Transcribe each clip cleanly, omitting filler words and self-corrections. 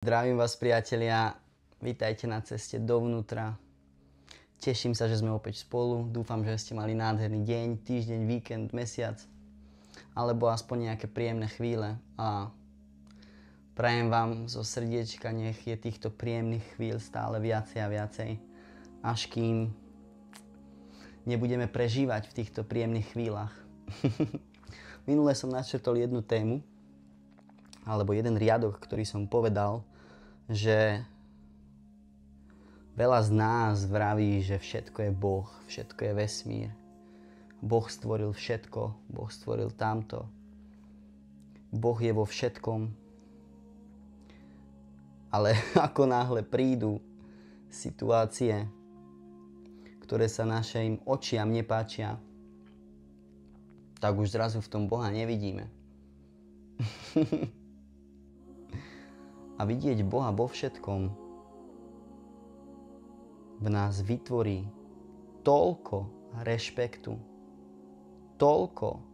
Zdravím vás, priatelia, vítajte na ceste dovnútra. Teším sa, že sme opäť spolu. Dúfam, že ste mali nádherný deň, týždeň, víkend, mesiac, alebo aspoň nejaké príjemné chvíle. A prajem vám zo srdiečka, nech je týchto príjemných chvíľ stále viacej a viacej, až kým nebudeme prežívať v týchto príjemných chvíľach. Minule som načrtol jednu tému, alebo jeden riadok, ktorý som povedal, že veľa z nás vraví, že všetko je Boh, všetko je vesmír. Boh stvoril všetko, Boh stvoril tamto. Boh je vo všetkom. Ale ako náhle prídu situácie, ktoré sa našim očiam nepáčia, tak už zrazu v tom Boha nevidíme. A vidieť Boha vo všetkom v nás vytvorí toľko rešpektu, toľko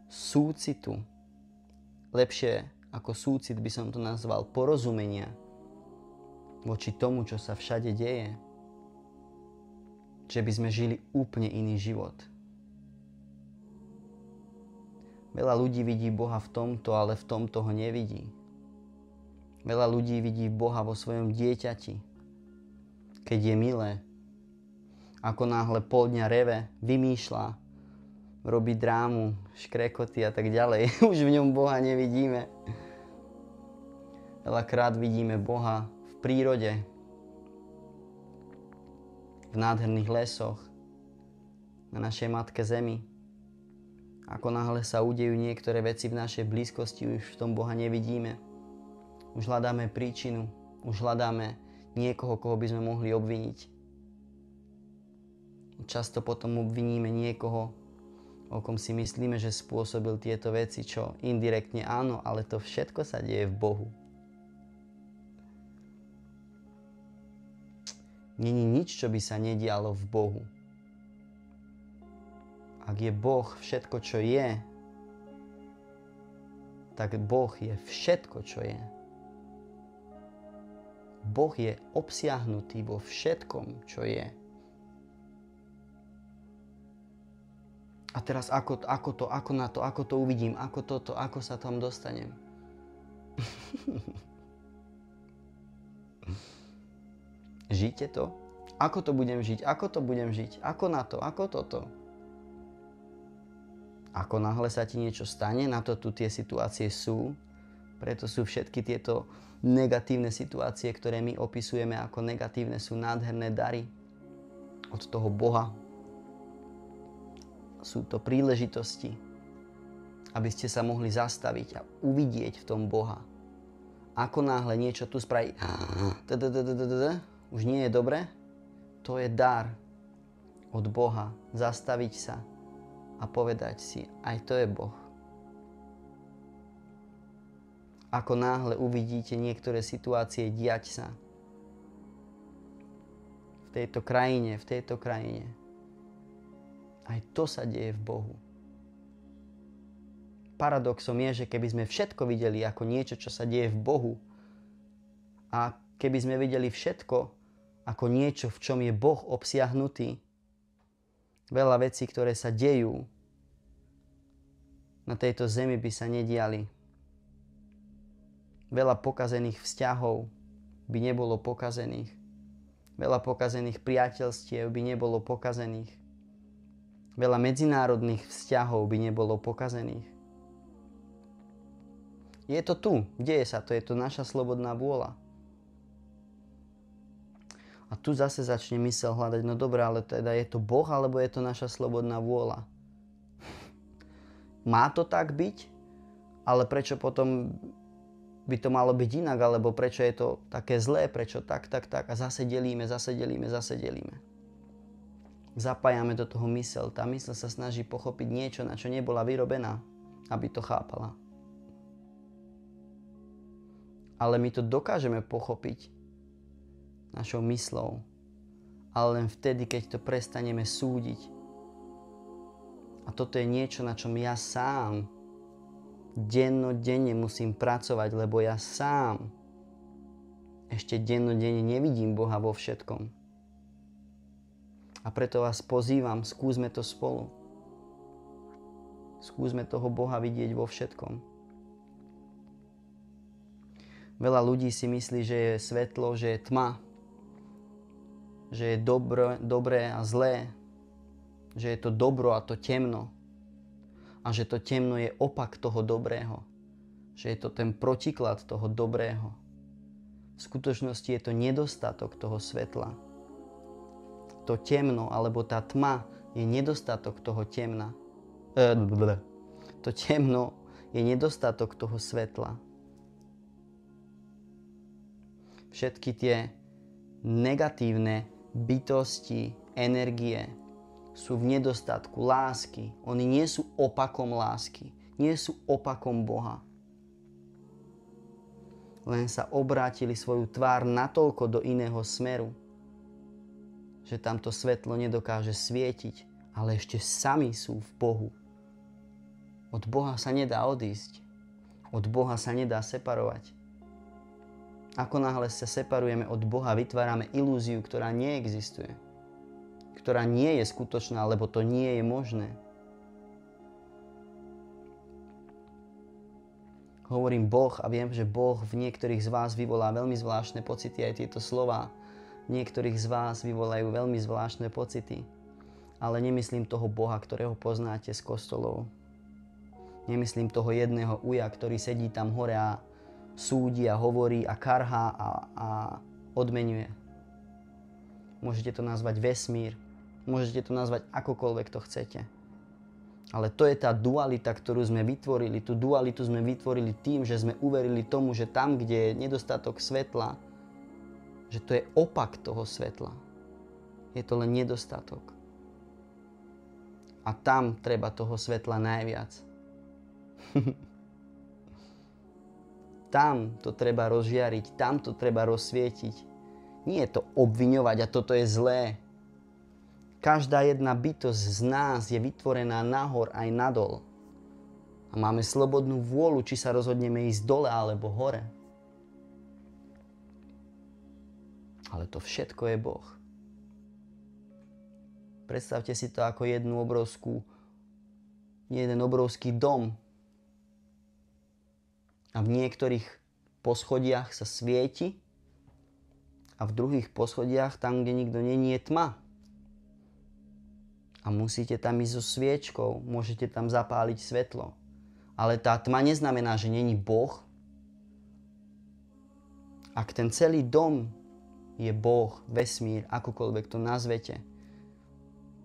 súcitu, lepšie ako súcit by som to nazval, porozumenia voči tomu, čo sa všade deje, že by sme žili úplne iný život. Veľa ľudí vidí Boha v tomto, ale v tomto ho nevidí. Veľa ľudí vidí Boha vo svojom dieťati, keď je milé. Ako náhle pol dňa reve, vymýšľa, robí drámu, škrekoty a tak ďalej. Už v ňom Boha nevidíme. Veľakrát vidíme Boha v prírode, v nádherných lesoch, na našej matke zemi. Ako náhle sa udejú niektoré veci v našej blízkosti, už v tom Boha nevidíme. Už hľadáme príčinu, už hľadáme niekoho, koho by sme mohli obviniť. Často potom obviníme niekoho, o kom si myslíme, že spôsobil tieto veci, čo indirektne áno, ale to všetko sa deje v Bohu. Není nič, čo by sa nedialo v Bohu. Ak je Boh všetko, čo je, tak Boh je všetko, čo je. Boh je obsiahnutý vo všetkom, čo je. A teraz ako to uvidím, ako sa tam dostanem. Žijte to? Ako to budem žiť? Ako na to? Ako toto? Ako náhle sa ti niečo stane, na to tu tie situácie sú. Preto sú všetky tieto negatívne situácie, ktoré my opisujeme ako negatívne, sú nádherné dary od toho Boha. Sú to príležitosti, aby ste sa mohli zastaviť a uvidieť v tom Boha. Ako náhle niečo tu spraví, už nie je dobre, to je dar od Boha. Zastaviť sa a povedať si, aj to je Boh. Ako náhle uvidíte niektoré situácie diať sa v tejto krajine, aj to sa deje v Bohu. Paradoxom je, že keby sme všetko videli ako niečo, čo sa deje v Bohu, a keby sme videli všetko ako niečo, v čom je Boh obsiahnutý, veľa vecí, ktoré sa dejú na tejto zemi, by sa nediali. Veľa pokazených vzťahov by nebolo pokazených. Veľa pokazených priateľstiev by nebolo pokazených. Veľa medzinárodných vzťahov by nebolo pokazených. Je to tu, deje sa to, je to naša slobodná vôľa. A tu zase začne myseľ hľadať, no dobré, ale teda je to Boh, alebo je to naša slobodná vôľa? Má to tak byť? Ale prečo potom by to malo byť inak, alebo prečo je to také zlé, prečo tak a zase delíme. Zapájame do toho myseľ. Tá myseľ sa snaží pochopiť niečo, na čo nebola vyrobená, aby to chápala. Ale my to dokážeme pochopiť našou myslou, ale len vtedy, keď to prestaneme súdiť. A toto je niečo, na čom ja sám Dennodenne musím pracovať, lebo ja sám ešte dennodenne nevidím Boha vo všetkom. A preto vás pozývam, skúsme to spolu. Skúsme toho Boha vidieť vo všetkom. Veľa ľudí si myslí, že je svetlo, že je tma, že je dobré a zlé, že je to dobro a to temno a že to temno je opak toho dobrého, že je to ten protiklad toho dobrého. V skutočnosti je to nedostatok toho svetla. To temno alebo tá tma je nedostatok toho temna. To temno je nedostatok toho svetla. Všetky tie negatívne bytosti, energie sú v nedostatku lásky. Oni nie sú opakom lásky, nie sú opakom Boha. Len sa obrátili svoju tvár natoľko do iného smeru, že tamto svetlo nedokáže svietiť, ale ešte sami sú v Bohu. Od Boha sa nedá odísť. Od Boha sa nedá separovať. Ako náhle sa separujeme od Boha, vytvárame ilúziu, ktorá neexistuje. Ktorá nie je skutočná, lebo to nie je možné. Hovorím Boh a viem, že Boh v niektorých z vás vyvolá veľmi zvláštne pocity. Aj tieto slová niektorých z vás vyvolajú veľmi zvláštne pocity. Ale nemyslím toho Boha, ktorého poznáte z kostolov. Nemyslím toho jedného uja, ktorý sedí tam hore a súdi a hovorí a karhá a odmenuje. Môžete to nazvať vesmír, môžete to nazvať akokoľvek to chcete. Ale to je tá dualita, ktorú sme vytvorili. Tú dualitu sme vytvorili tým, že sme uverili tomu, že tam, kde je nedostatok svetla, že to je opak toho svetla. Je to len nedostatok. A tam treba toho svetla najviac. Tam to treba rozžiariť, tam to treba rozsvietiť. Nie je to obviňovať a toto je zlé. Každá jedna bytosť z nás je vytvorená nahor aj nadol. A máme slobodnú vôľu, či sa rozhodneme ísť dole alebo hore. Ale to všetko je Boh. Predstavte si to ako jeden obrovský dom. A v niektorých poschodiach sa svieti a v druhých poschodiach, tam, kde nikto není, je tma. A musíte tam ísť so sviečkou, môžete tam zapáliť svetlo. Ale tá tma neznamená, že není Boh. Ak ten celý dom je Boh, vesmír, akokoľvek to nazvete,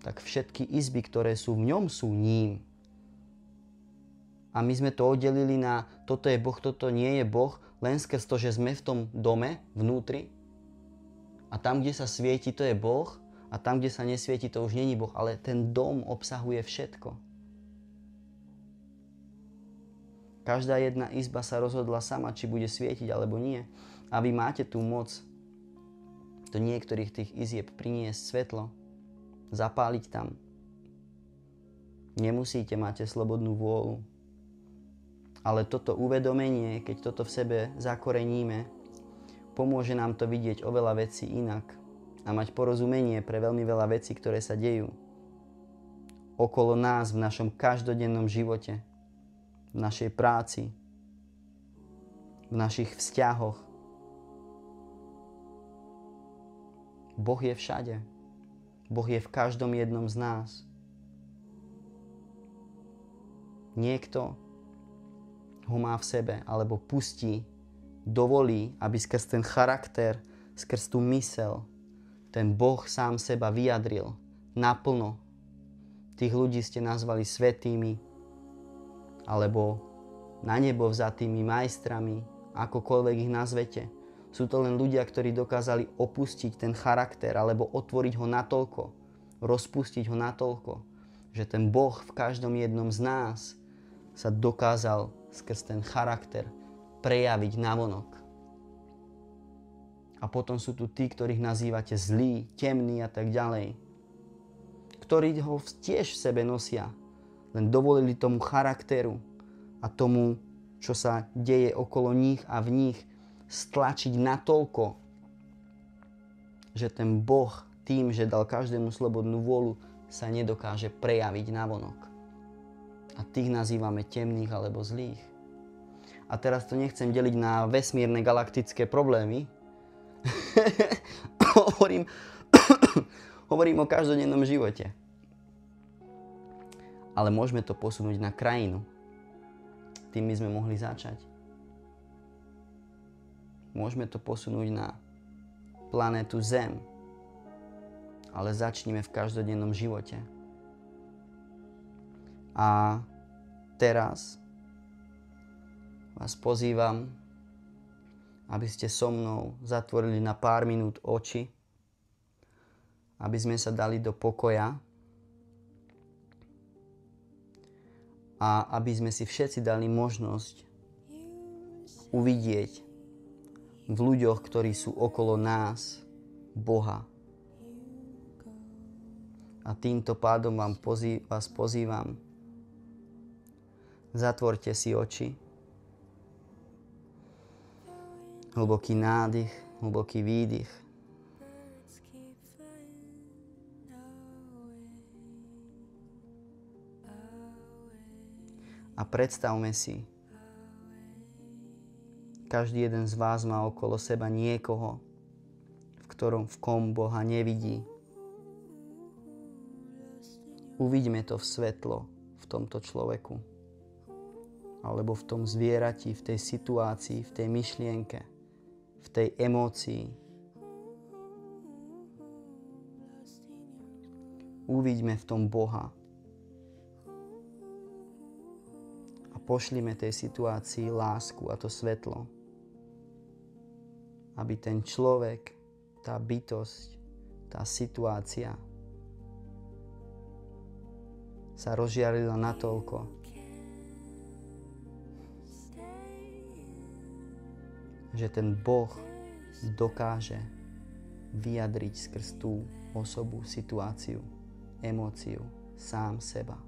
tak všetky izby, ktoré sú v ňom, sú ním. A my sme to oddelili na toto je Boh, toto nie je Boh, len skrz to, že sme v tom dome, vnútri. A tam, kde sa svieti, to je Boh. A tam, kde sa nesvieti, to už nie je Boh. Ale ten dom obsahuje všetko. Každá jedna izba sa rozhodla sama, či bude svietiť alebo nie. A vy máte tú moc do niektorých tých izieb priniesť svetlo. Zapáliť tam. Nemusíte, máte slobodnú vôľu. Ale toto uvedomenie, keď toto v sebe zakoreníme, pomôže nám to vidieť oveľa vecí inak a mať porozumenie pre veľmi veľa vecí, ktoré sa dejú okolo nás v našom každodennom živote, v našej práci, v našich vzťahoch. Boh je všade. Boh je v každom jednom z nás. Niekto ho má v sebe, alebo pustí, dovolí, aby skrz ten charakter, skrz tú mysel, ten Boh sám seba vyjadril naplno. Tých ľudí ste nazvali svätými, alebo na nebo vzatými majstrami, akokoľvek ich nazvete. Sú to len ľudia, ktorí dokázali opustiť ten charakter, alebo otvoriť ho natoľko, rozpustiť ho natoľko, že ten Boh v každom jednom z nás sa dokázal skrz ten charakter prejaviť navonok. A potom sú tu tí, ktorých nazývate zlí, temní a tak ďalej, ktorí ho tiež v sebe nosia, len dovolili tomu charakteru, a tomu, čo sa deje okolo nich a v nich, stlačiť natoľko, že ten Boh tým, že dal každému slobodnú vôľu, sa nedokáže prejaviť navonok. A tých nazývame temných alebo zlých. A teraz to nechcem deliť na vesmírne galaktické problémy. Hovorím o každodennom živote. Ale môžeme to posunúť na krajinu. Tým by sme mohli začať. Môžeme to posunúť na planétu Zem. Ale začnime v každodennom živote. A teraz vás pozývam, aby ste so mnou zatvorili na pár minút oči, aby sme sa dali do pokoja a aby sme si všetci dali možnosť uvidieť v ľuďoch, ktorí sú okolo nás, Boha. A týmto pádom vás pozývam, zatvorte si oči. Hlboký nádych, hlboký výdych. A predstavme si, každý jeden z vás má okolo seba niekoho, v kom Boha nevidí. Uvidíme to v svetlo v tomto človeku. Alebo v tom zvierati, v tej situácii, v tej myšlienke, v tej emócii. Uvidíme v tom Boha. A pošlime tej situácii lásku a to svetlo. Aby ten človek, tá bytosť, tá situácia sa rozžiarila natoľko, že ten Boh dokáže vyjadriť skrz tú osobu, situáciu, emóciu, sám seba.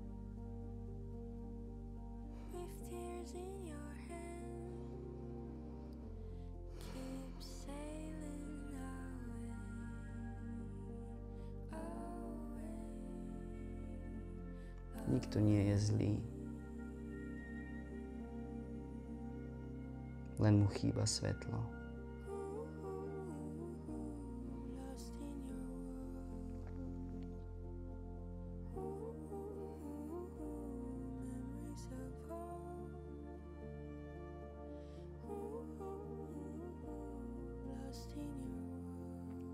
Nikto nie je zlý. Len mu chýba svetlo.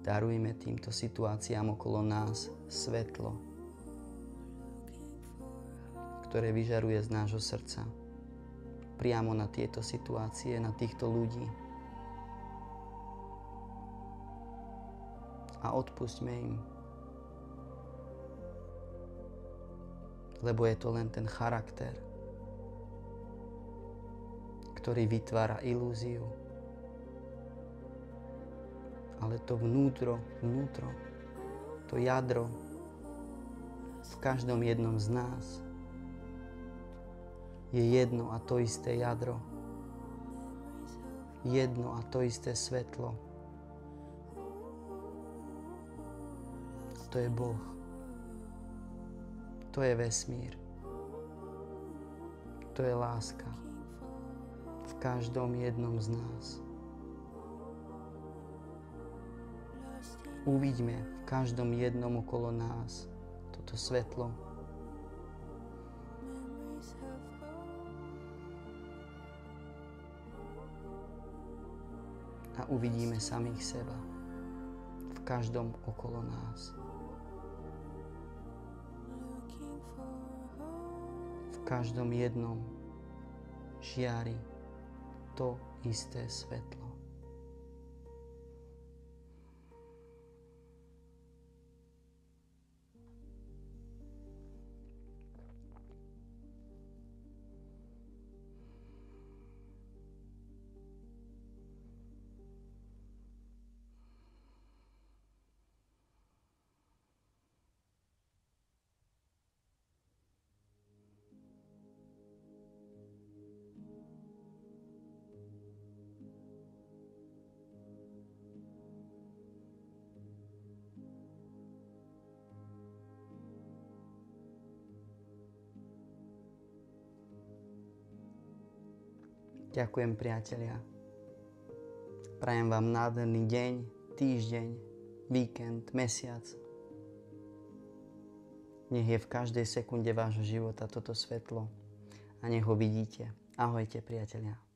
Darujme týmto situáciám okolo nás svetlo, ktoré vyžaruje z nášho srdca priamo na tieto situácie, na týchto ľudí. A odpusťme im. Lebo je to len ten charakter, ktorý vytvára ilúziu. Ale to vnútro, to jadro v každom jednom z nás je jedno a to isté jadro. Jedno a to isté svetlo. To je Boh. To je vesmír. To je láska. V každom jednom z nás. Uvidíme v každom jednom okolo nás toto svetlo. A uvidíme samých seba v každom okolo nás. V každom jednom žiari to isté svetlo. Ďakujem, priatelia. Prajem vám nádherný deň, týždeň, víkend, mesiac. Nech je v každej sekunde vášho života toto svetlo a nech ho vidíte. Ahojte, priatelia.